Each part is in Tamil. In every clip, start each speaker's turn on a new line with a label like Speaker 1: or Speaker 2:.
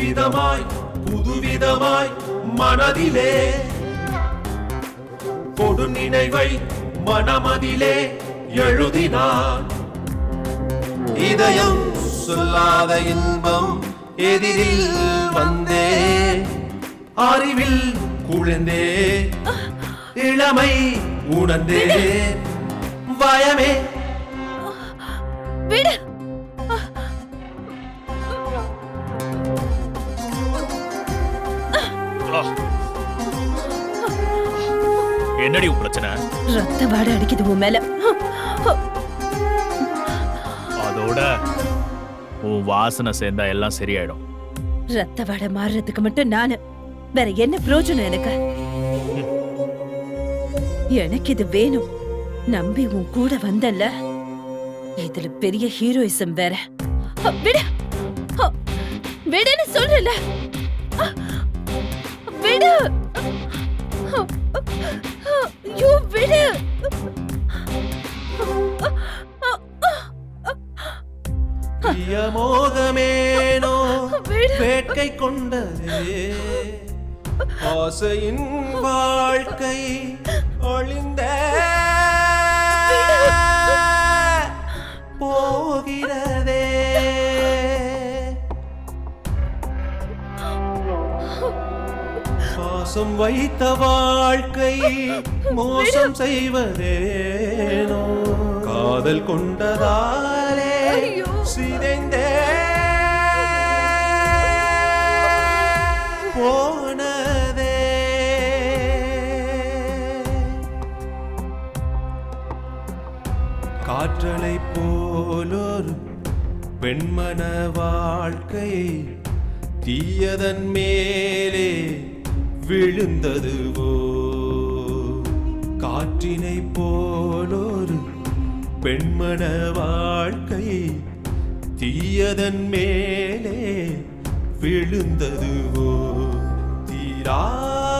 Speaker 1: புதுவிதமாய் புதுவிதமாய் மனதிலே கொடு நினைவை மனமதிலே எழுதினான். இதயம் சொல்லாத இன்பம் எதிரில் வந்தே, அறிவில் குழந்தே, இளமை உணர்ந்தே, பயமே
Speaker 2: விடு.
Speaker 3: என்னடி உன் பிரச்சனை?
Speaker 2: ரத்த வாடை அடிக்குது உன் மேல.
Speaker 3: அதோட உன் வாசனை சேர்ந்தா எல்லாம் சரியாயிடும்.
Speaker 2: ரத்த வாடை மாறுறதுக்கு மட்டும் நானு, வேற என்ன பிரயோஜனம் எனக்கு? எனக்கு இது வேணும். நம்பி உன் கூட வந்தல்ல, இதுல பெரிய ஹீரோயிசம் வேற. விடு விடுன்னு சொல்றல. விடு. ஐயோ விடு.
Speaker 1: மோகமேனோ வேட்கை கொண்டதே, ஆசையின் வாழ்க்கை ஒளிந்த போகிறதே. பாசம் வைத்த வாழ்க்கை மோசம் செய்வதேனோ, காதல் கொண்டதாலே சிதைந்தே போனதே. காற்றலை போலொரு பெண்மன வாழ்க்கை தீயதன் மேலே விழுந்ததுவோ, காற்றினை போலொரு பெண்மன வாழ்க்கை தீயதன் மேலே விழுந்ததுவோ, தீராத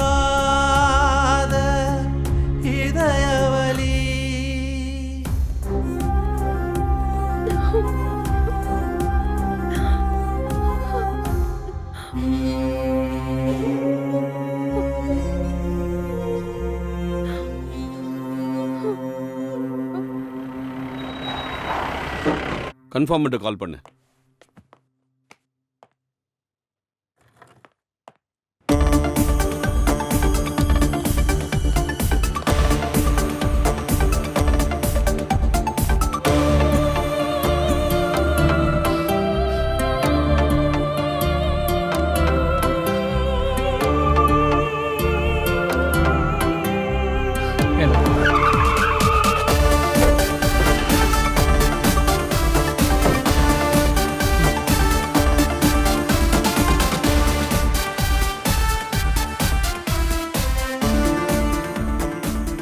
Speaker 1: இதயவலி.
Speaker 4: கன்ஃபார்ம் பண்ணிட்டு கால் பண்ணு.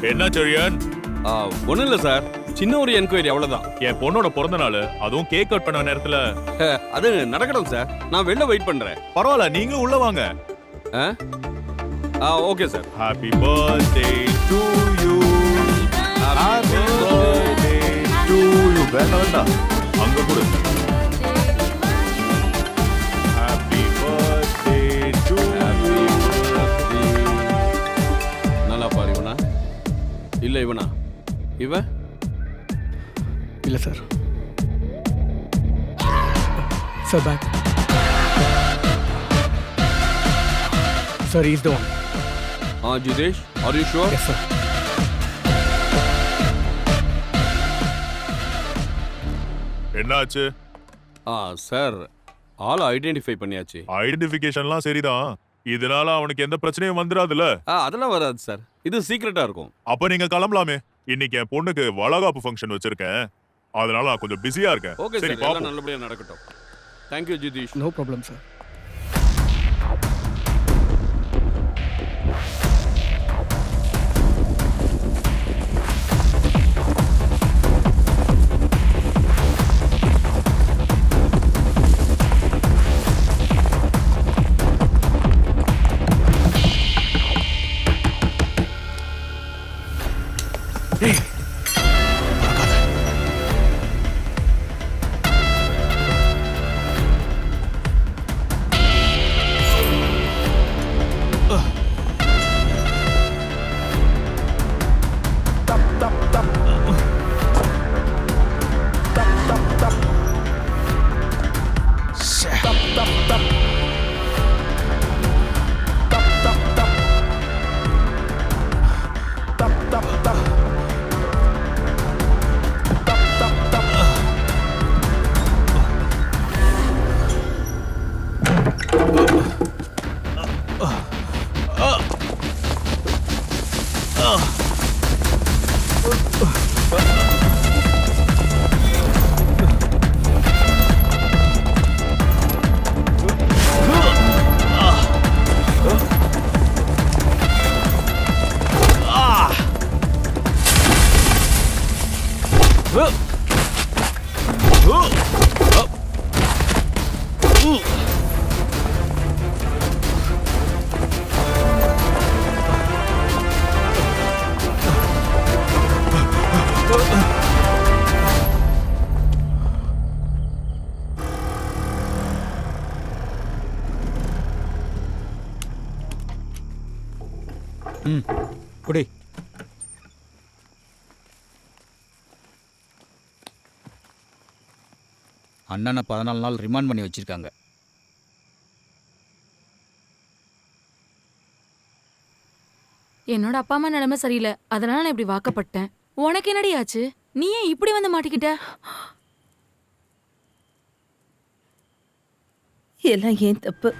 Speaker 3: என்ன செழியன்?
Speaker 4: ஒண்ணும் இல்ல சார், சின்ன ஒரு என்கொயரி அவ்வளவுதான்.
Speaker 3: என் பொண்ணோட பிறந்த நாள், அதுவும் கேக் கட் பண்ண நேரத்துல.
Speaker 4: அது நடக்கட்டும் சார், நான் வெளில வெயிட் பண்றேன்.
Speaker 3: பரவாயில்ல, நீங்களும் உள்ள வாங்க.
Speaker 4: Okay sir.
Speaker 3: Happy birthday to you. Happy birthday to you. வேண்டாம், அங்க கொடு. Happy birthday to you.
Speaker 4: நல்லா பாரு. இவனா இல்ல இவனா? இவன்
Speaker 5: இல்ல sir. Sir back. Sir is the one.
Speaker 4: Jitesh, are you sure?
Speaker 5: Yes sir.
Speaker 3: என்னாச்சு?
Speaker 4: சார் ஆள் ஐடென்டிஃபை பண்ணியாச்சு.
Speaker 3: ஐடென்டிஃபிகேஷன்லாம் சரிதான், இதனால அவனுக்கு எந்த பிரச்சனையும் வந்துடாதுல்ல?
Speaker 4: அதெல்லாம் வராது சார், இது சீக்ரெட்டா இருக்கும்.
Speaker 3: அப்ப நீங்க கிளம்பலாமே. இன்னைக்கு என் பொண்ணுக்கு வளகாப்பு ஃபங்க்ஷன் வச்சிருக்கேன், அதனால நான் கொஞ்சம் பிஸியா இருக்கேன்.
Speaker 4: ஓகே
Speaker 3: சரி,
Speaker 4: சார், எல்லாம் நல்லபடியா நடக்கட்டும். Thank you Jitesh.
Speaker 5: No problem sir.
Speaker 6: ம் குடி. அண்ணனை 14 நாள் ரிமாண்ட் பண்ணி வச்சிருக்காங்க.
Speaker 7: என்னோட அப்பா அம்மா நிலைமை சரியில்லை, அதனால நான் இப்படி வாக்கப்பட்டேன். உனக்கு என்னடி ஆச்சு? நீ ஏன் இப்படி வந்து மாட்டிக்கிட்ட?
Speaker 2: எல்லாம் ஏன் தப்பு.